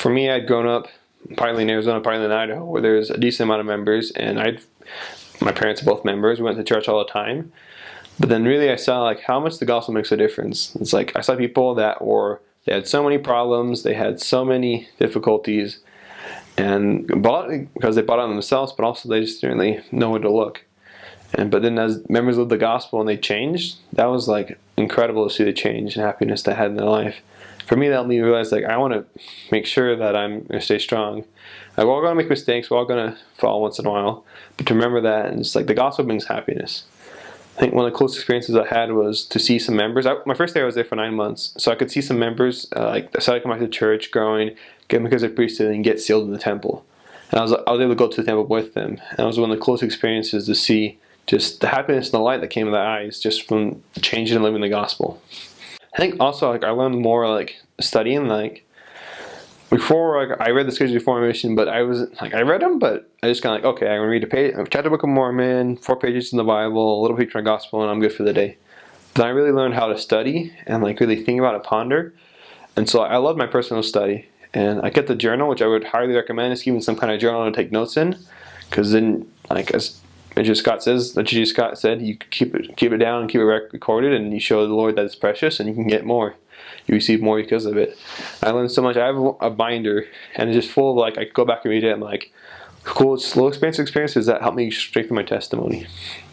For me, I'd grown up partly in Arizona, partly in Idaho, where there's a decent amount of members, and my parents are both members. We went to church all the time. But then really I saw like how much the gospel makes a difference. It's like I saw people they had so many problems, they had so many difficulties, and because they bought on themselves, but also they just didn't really know where to look. But then as members of the gospel and they changed, that was like incredible to see the change and happiness they had in their life. For me, that made me realize like I want to make sure that I'm going to stay strong. Like, we're all going to make mistakes, we're all going to fall once in a while, but to remember that, and it's like the gospel brings happiness. I think one of the closest experiences I had was to see some members. My first day I was there for 9 months, so I could see some members like decided to come back to church, growing, get because of priesthood, and get sealed in the temple. And I was able to go to the temple with them. And it was one of the closest experiences to see just the happiness and the light that came in their eyes just from changing and living the gospel. I think also like I learned more like studying like. Before, like, I read the Scriptures before my mission, but I read them, but I just kind of like, okay, I'm going to read a chapter Book of Mormon, 4 pages in the Bible, a little page from the Gospel, and I'm good for the day. Then I really learned how to study and like really think about it, ponder. And so I love my personal study. And I kept the journal, which I would highly recommend, is keeping some kind of journal to take notes in. Because then, like as G.J. Scott said, you keep it down and keep it recorded, and you show the Lord that it's precious, and you can get more. You receive more because of it. I learned so much. I have a binder, and it's just full of like I could go back and read it and like cool, slow experiences that help me strengthen my testimony.